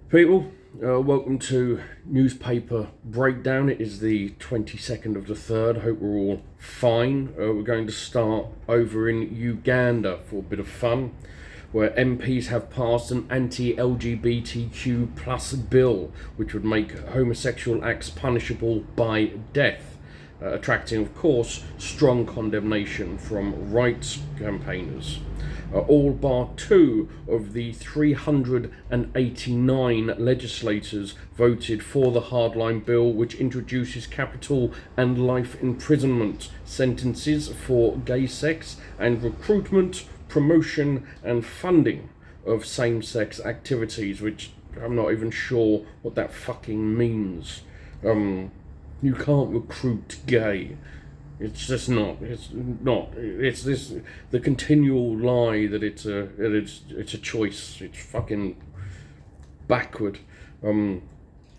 People, welcome to Newspaper Breakdown. It is the 22nd of the 3rd. Hope we're all fine. We're going to start over in Uganda for a bit of fun, where MPs have passed an anti-LGBTQ plus bill, which would make homosexual acts punishable by death, attracting, of course, strong condemnation from rights campaigners. All bar two of the 389 legislators voted for the hardline bill, which introduces capital and life imprisonment sentences for gay sex and recruitment, promotion and funding of same-sex activities, which I'm not even sure what that fucking means. You can't recruit gay. It's just not. It's not. It's this the continual lie that it's a choice. It's fucking backward. An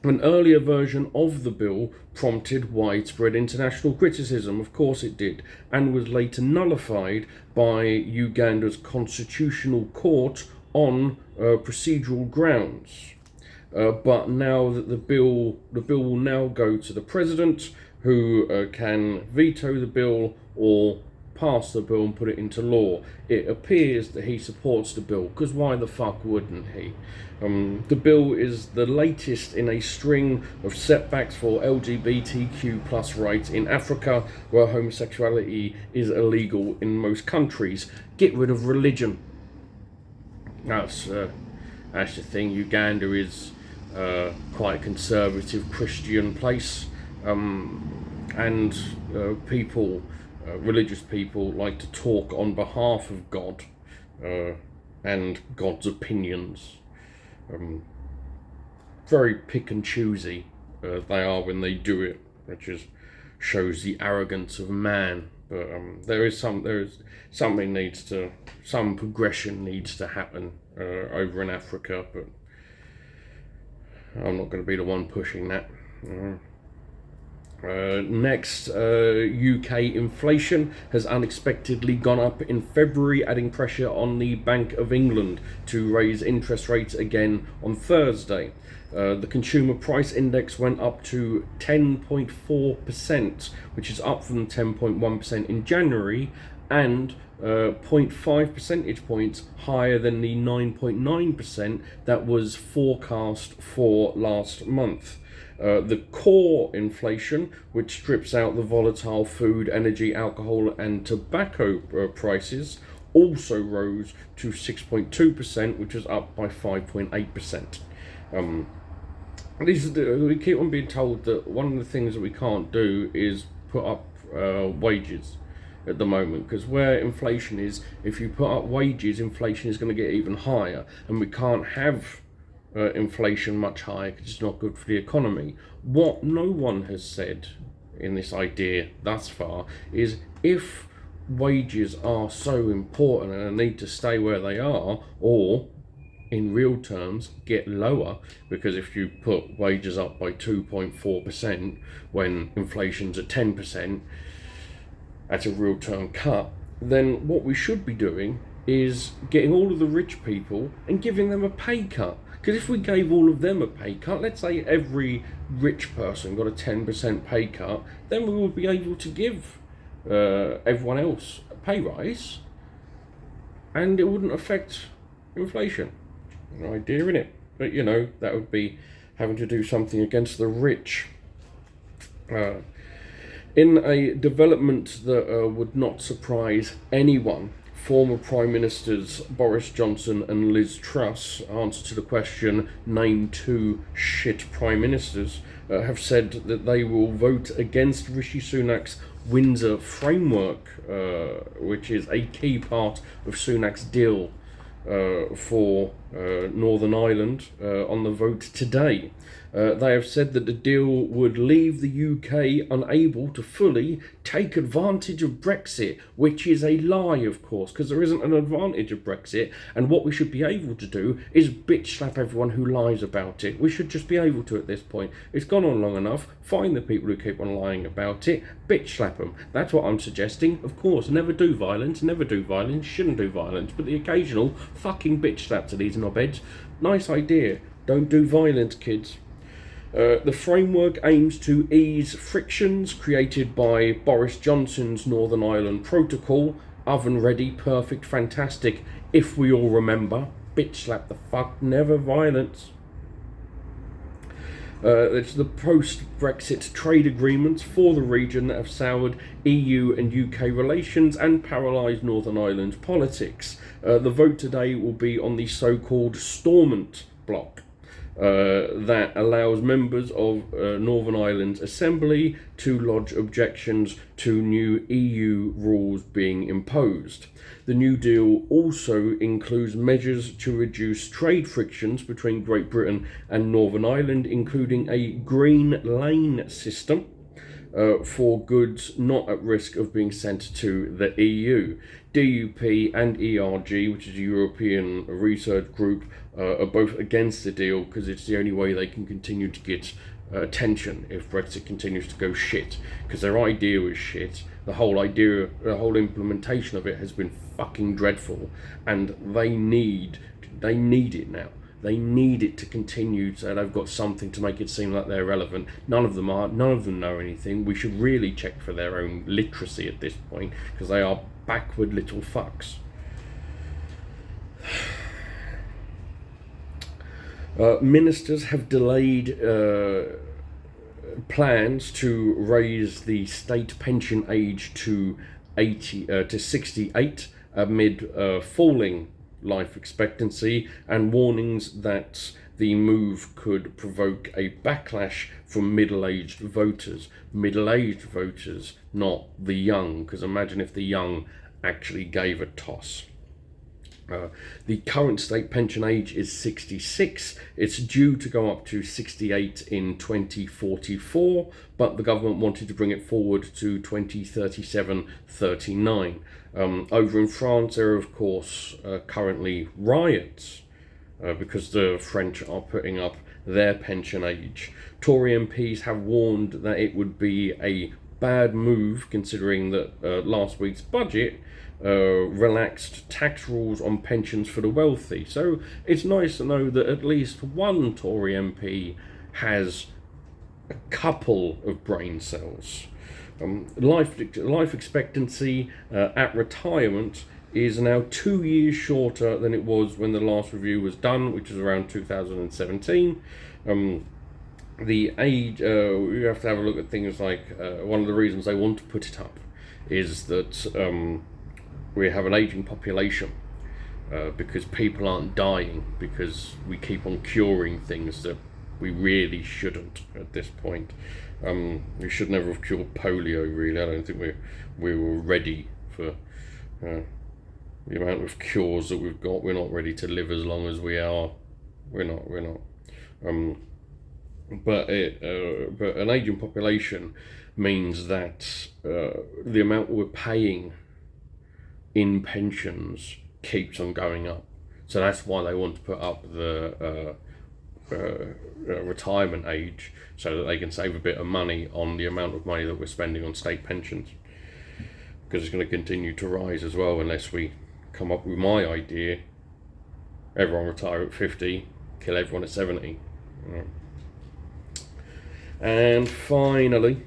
earlier version of the bill prompted widespread international criticism. Of course it did, and was later nullified by Uganda's constitutional court on procedural grounds. But now that the bill will now go to the president, who can veto the bill or pass the bill and put it into law. It appears that he supports the bill, because why the fuck wouldn't he? The bill is the latest in a string of setbacks for LGBTQ plus rights in Africa, where homosexuality is illegal in most countries. Get rid of religion. That's the thing. Uganda is quite a conservative Christian place. And people, religious people, like to talk on behalf of God and God's opinions. Very pick and choosy they are when they do it, which shows the arrogance of man. But some progression needs to happen over in Africa. But I'm not going to be the one pushing that. Next, UK inflation has unexpectedly gone up in February, adding pressure on the Bank of England to raise interest rates again on Thursday. The consumer price index went up to 10.4%, which is up from 10.1% in January, and 0.5 percentage points higher than the 9.9% that was forecast for last month. The core inflation, which strips out the volatile food, energy, alcohol and tobacco prices, also rose to 6.2%, which is up by 5.8%. We keep on being told that one of the things that we can't do is put up wages at the moment, because where inflation is, if you put up wages, inflation is going to get even higher, and we can't have inflation much higher because it's not good for the economy. What no one has said in this idea thus far is, if wages are so important and need to stay where they are, or in real terms get lower, because if you put wages up by 2.4% when inflation's at 10%, that's a real term cut, then what we should be doing is getting all of the rich people and giving them a pay cut. Because if we gave all of them a pay cut, let's say every rich person got a 10% pay cut, then we would be able to give everyone else a pay rise, and it wouldn't affect inflation. No idea in it, but that would be having to do something against the rich. In a development that would not surprise anyone, former Prime Ministers Boris Johnson and Liz Truss, answer to the question, name two shit Prime Ministers, have said that they will vote against Rishi Sunak's Windsor Framework, which is a key part of Sunak's deal for Northern Ireland, on the vote today. They have said that the deal would leave the UK unable to fully take advantage of Brexit, which is a lie, of course, because there isn't an advantage of Brexit, and what we should be able to do is bitch slap everyone who lies about it. We should just be able to at this point. It's gone on long enough. Find the people who keep on lying about it, bitch slap them. That's what I'm suggesting. Of course, never do violence, shouldn't do violence, but the occasional fucking bitch slap to these knobheads. Nice idea. Don't do violence, kids. The framework aims to ease frictions created by Boris Johnson's Northern Ireland Protocol. Oven ready, perfect, fantastic, if we all remember. Bitch slap the fuck, never violence. It's the post-Brexit trade agreements for the region that have soured EU and UK relations and paralysed Northern Ireland's politics. The vote today will be on the so-called Stormont block. That allows members of Northern Ireland's Assembly to lodge objections to new EU rules being imposed. The New Deal also includes measures to reduce trade frictions between Great Britain and Northern Ireland, including a green lane system for goods not at risk of being sent to the EU. DUP and ERG, which is a European research group, are both against the deal because it's the only way they can continue to get attention if Brexit continues to go shit. Because their idea was shit. The whole implementation of it has been fucking dreadful, and they need it now. They need it to continue, so they've got something to make it seem like they're relevant. None of them know anything. We should really check for their own literacy at this point, because they are backward little fucks. Ministers have delayed plans to raise the state pension age to 68 amid falling life expectancy and warnings that the move could provoke a backlash from middle-aged voters. Middle-aged voters, not the young, because imagine if the young actually gave a toss. The current state pension age is 66. It's due to go up to 68 in 2044, but the government wanted to bring it forward to 2037-39. Over in France, there are, of course, currently riots because the French are putting up their pension age. Tory MPs have warned that it would be a bad move, considering that last week's budget relaxed tax rules on pensions for the wealthy. So it's nice to know that at least one Tory MP has a couple of brain cells. Life expectancy at retirement is now 2 years shorter than it was when the last review was done, which was around 2017. The age, we have to have a look at things like, one of the reasons they want to put it up is that we have an aging population because people aren't dying because we keep on curing things that we really shouldn't at this point. We should never have cured polio, really. I don't think we were ready for the amount of cures that we've got. We're not ready to live as long as we are. We're not. But an aging population means that the amount we're paying in pensions keeps on going up. So that's why they want to put up the retirement age, so that they can save a bit of money on the amount of money that we're spending on state pensions, because it's going to continue to rise as well unless we come up with my idea: everyone retire at 50, kill everyone at 70. And finally,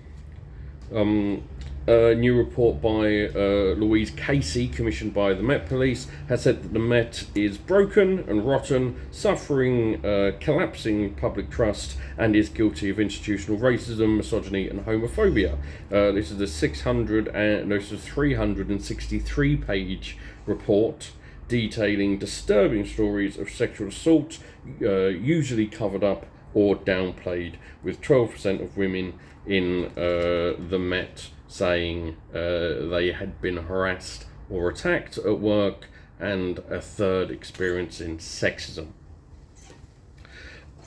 a new report by Louise Casey, commissioned by the Met Police, has said that the Met is broken and rotten, suffering collapsing public trust, and is guilty of institutional racism, misogyny, and homophobia. This is a 363-page report detailing disturbing stories of sexual assault, usually covered up or downplayed, with 12% of women in the Met saying they had been harassed or attacked at work, and a third experiencing sexism.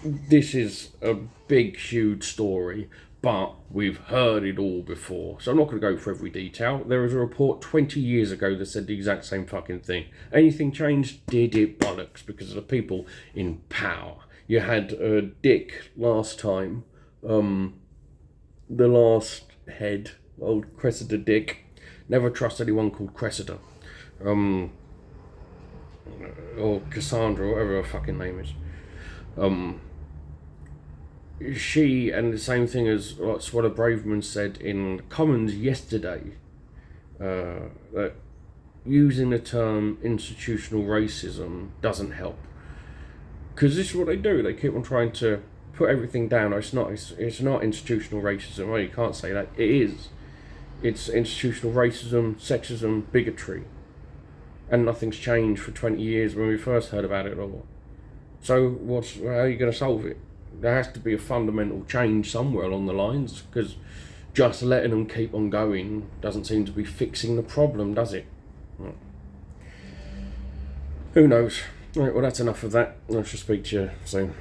This is a big, huge story, but we've heard it all before, so I'm not going to go for every detail. There was a report 20 years ago that said the exact same fucking thing. Anything changed? Did it bollocks, because of the people in power. You had Dick last time, the last head, old Cressida Dick. Never trust anyone called Cressida. Or Cassandra, whatever her fucking name is. She, and the same thing as what Swallow Braverman said in Commons yesterday, that using the term institutional racism doesn't help. Because this is what they do. They keep on trying to put everything down. It's not institutional racism. Well, you can't say that. It is. It's institutional racism, sexism, bigotry. And nothing's changed for 20 years when we first heard about it all. So how are you going to solve it? There has to be a fundamental change somewhere along the lines, because just letting them keep on going doesn't seem to be fixing the problem, does it? Who knows? Right, well, that's enough of that. I shall speak to you soon.